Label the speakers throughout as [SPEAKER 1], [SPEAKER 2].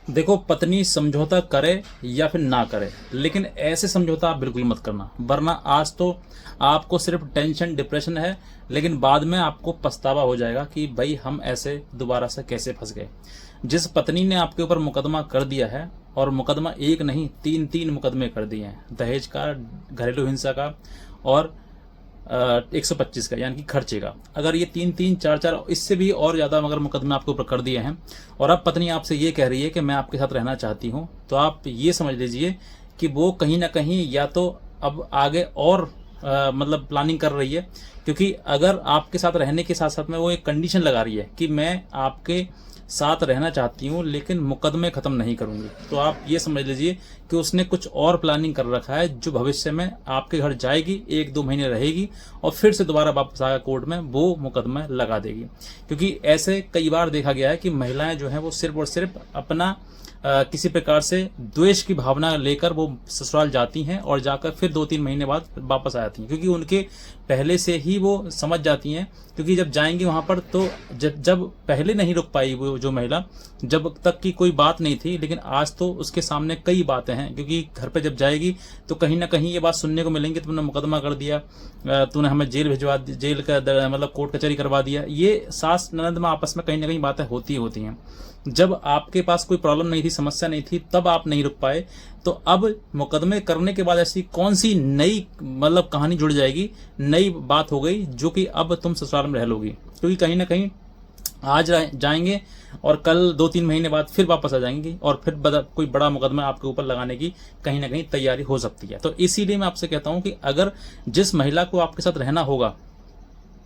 [SPEAKER 1] देखो, पत्नी समझौता करे या फिर ना करे, लेकिन ऐसे समझौता आप बिल्कुल मत करना, वरना आज तो आपको सिर्फ टेंशन डिप्रेशन है, लेकिन बाद में आपको पछतावा हो जाएगा कि भाई हम ऐसे दोबारा से कैसे फंस गए। जिस पत्नी ने आपके ऊपर मुकदमा कर दिया है, और मुकदमा एक नहीं तीन तीन मुकदमे कर दिए हैं, दहेज का, घरेलू हिंसा का और 125 का यानी कि खर्चे का, अगर ये तीन तीन चार चार इससे भी और ज्यादा मगर मुकदमे आपके ऊपर कर दिए हैं, और अब पत्नी आपसे ये कह रही है कि मैं आपके साथ रहना चाहती हूँ, तो आप ये समझ लीजिए कि वो कहीं ना कहीं या तो अब आगे और मतलब प्लानिंग कर रही है, क्योंकि अगर आपके साथ रहने के साथ साथ में वो एक कंडीशन लगा रही है कि मैं आपके साथ रहना चाहती हूँ लेकिन मुकदमे खत्म नहीं करूंगी, तो आप ये समझ लीजिए कि उसने कुछ और प्लानिंग कर रखा है, जो भविष्य में आपके घर जाएगी, 1-2 महीने रहेगी और फिर से दोबारा वापस आकर कोर्ट में वो मुकदमा लगा देगी। क्योंकि ऐसे कई बार देखा गया है कि महिलाएं जो हैं वो सिर्फ और सिर्फ अपना किसी प्रकार से द्वेष की भावना लेकर वो ससुराल जाती हैं और जाकर फिर 2-3 महीने बाद वापस आ जाती हैं, क्योंकि उनके पहले से ही वो समझ जाती हैं। क्योंकि जब जाएंगी वहां पर तो जब पहले नहीं रुक पाई वो जो महिला, जब तक की कोई बात नहीं थी, लेकिन आज तो उसके सामने कई बातें हैं, क्योंकि घर पे जब जाएगी तो कहीं ना कहीं ये बात सुनने को मिलेंगी, तुमने मुकदमा कर दिया, तूने हमें जेल भिजवा, जेल का मतलब कोर्ट कचहरी करवा दिया। ये सास ननद में आपस में कहीं ना कहीं बातें होती हैं। जब आपके पास कोई प्रॉब्लम नहीं थी, समस्या नहीं थी, तब आप नहीं रुक पाए, तो अब मुकदमे करने के बाद ऐसी कौन सी नई मतलब कहानी जुड़ जाएगी, नई बात हो गई जो कि अब तुम ससुराल में रह लोगी। क्योंकि कहीं ना कहीं आज जाएंगे और कल 2-3 महीने बाद फिर वापस आ जाएंगे और फिर कोई बड़ा मुकदमा आपके ऊपर लगाने की कहीं ना कहीं तैयारी हो सकती है। तो इसीलिए मैं आपसे कहता हूं कि अगर जिस महिला को आपके साथ रहना होगा,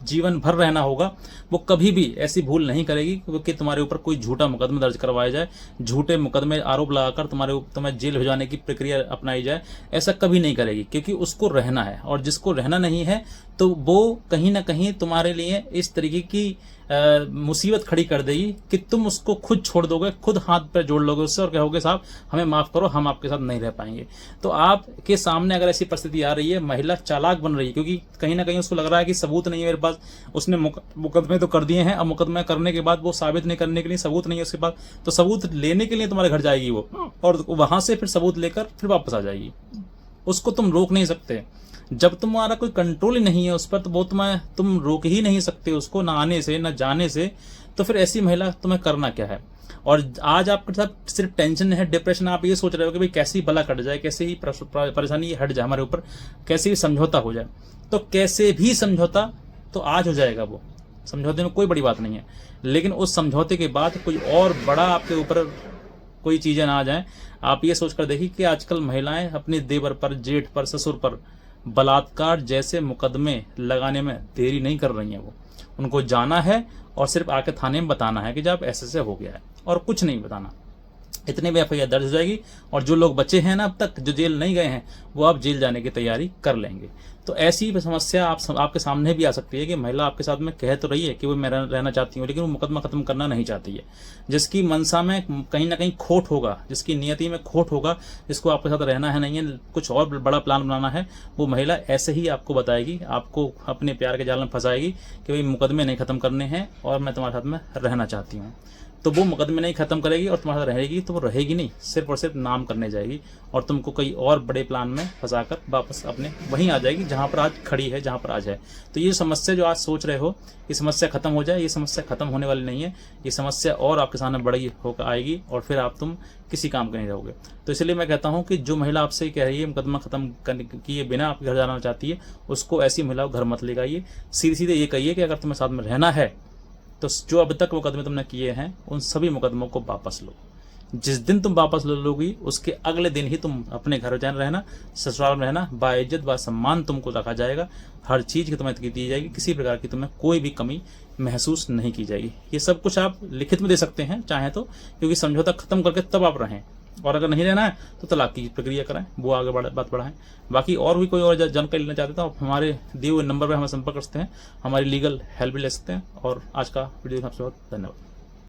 [SPEAKER 1] जीवन भर रहना होगा, वो कभी भी ऐसी भूल नहीं करेगी कि तुम्हारे ऊपर कोई झूठा मुकदमा दर्ज करवाया जाए, झूठे मुकदमे आरोप लगाकर तुम्हें जेल भिजवाने की प्रक्रिया अपनाई जाए। ऐसा कभी नहीं करेगी, क्योंकि उसको रहना है, और जिसको रहना नहीं है तो वो कहीं ना कहीं तुम्हारे लिए इस तरीके की मुसीबत खड़ी कर देगी कि तुम उसको खुद छोड़ दोगे, खुद हाथ पैर जोड़ लोगे उससे और कहोगे साहब हमें माफ करो, हम आपके साथ नहीं रह पाएंगे। तो आपके सामने अगर ऐसी परिस्थिति आ रही है, महिला चालाक बन रही है, क्योंकि कहीं ना कहीं उसको लग रहा है कि सबूत नहीं है मेरे पास, उसने मुकदमे तो कर दिए हैं, अब मुकदमे करने के बाद वो साबित नहीं करने के लिए सबूत नहीं है उसके पास, तो सबूत लेने के लिए तुम्हारे घर जाएगी वो, और वहां से फिर सबूत लेकर फिर वापस आ जाएगी। उसको तुम रोक नहीं सकते, जब तुम्हारा कोई कंट्रोल ही नहीं है उस पर, तो वो तुम रोक ही नहीं सकते उसको, ना आने से ना जाने से। तो फिर ऐसी महिला तुम्हें करना क्या है? और आज आपके साथ सिर्फ टेंशन है, डिप्रेशन, आप ये सोच रहे हो कि भाई कैसे ही भला कट जाए, कैसे ही परेशानी हट जाए हमारे ऊपर, कैसे भी समझौता हो जाए। तो कैसे भी समझौता तो आज हो जाएगा, वो समझौते में कोई बड़ी बात नहीं है, लेकिन उस समझौते के बाद कोई और बड़ा आपके ऊपर कोई चीजें ना आ जाए। आप ये सोचकर देखिए कि आजकल महिलाएं अपने देवर पर, जेठ पर, ससुर पर बलात्कार जैसे मुकदमे लगाने में देरी नहीं कर रही हैं। वो उनको जाना है और सिर्फ आके थाने में बताना है कि जब ऐसे हो गया है, और कुछ नहीं बताना। इतने में एफआईआर दर्ज हो जाएगी, और जो लोग बचे हैं ना अब तक, जो जेल नहीं गए हैं, वो अब जेल जाने की तैयारी कर लेंगे। तो ऐसी समस्या आपके सामने भी आ सकती है कि महिला आपके साथ में कह तो रही है कि वो मैं रहना चाहती हूँ, लेकिन वो मुकदमा खत्म करना नहीं चाहती है। जिसकी मनसा में कहीं ना कहीं खोट होगा, जिसकी नियति में खोट होगा, जिसको आपके साथ रहना है नहीं है, कुछ और बड़ा प्लान बनाना है, वो महिला ऐसे ही आपको बताएगी, आपको अपने प्यार के जाल में फंसाएगी कि भाई मुकदमे नहीं खत्म करने हैं और मैं तुम्हारे साथ में रहना चाहती हूँ। तो वो मुकदमे नहीं खत्म करेगी और तुम्हारे साथ रहेगी, तो वो रहेगी नहीं, सिर्फ और सिर्फ नाम करने जाएगी, और तुमको कई और बड़े प्लान में फंसाकर वापस अपने वहीं आ जाएगी जहां पर आज खड़ी है, जहां पर आज है। तो ये समस्या जो आज सोच रहे हो, ये समस्या खत्म हो जाए, ये समस्या खत्म होने वाली नहीं है, ये समस्या और आपके सामने बड़ी होकर आएगी, और फिर तुम किसी काम का नहीं रहोगे। तो इसलिए मैं कहता हूं कि जो महिला आपसे कह रही है मुकदमा खत्म किए बिना आपके घर जाना चाहती है, उसको ऐसी महिला को घर मत ले आइए। सीधे सीधे ये कहिए कि अगर तुम्हें साथ में रहना है तो जो अब तक मुकदमे तुमने किए हैं उन सभी मुकदमों को वापस लो। जिस दिन तुम वापस ले लोगी उसके अगले दिन ही तुम अपने घर जान रहना, ससुराल में रहना, बाइज्जत बासम्मान तुमको रखा जाएगा, हर चीज की तुम्हें दी जाएगी, किसी प्रकार की तुम्हें कोई भी कमी महसूस नहीं की जाएगी। ये सब कुछ आप लिखित में दे सकते हैं चाहे तो, क्योंकि समझौता खत्म करके तब आप रहें, और अगर नहीं रहना है तो तलाक की प्रक्रिया कराएं, वो आगे बात बढ़ाएं। बाकी और भी कोई और जानकारी लेना चाहते हैं तो हमारे दिए हुए नंबर पर हमें संपर्क कर सकते हैं, हमारी लीगल हेल्प भी ले सकते हैं। और आज का वीडियो आपसे बहुत धन्यवाद।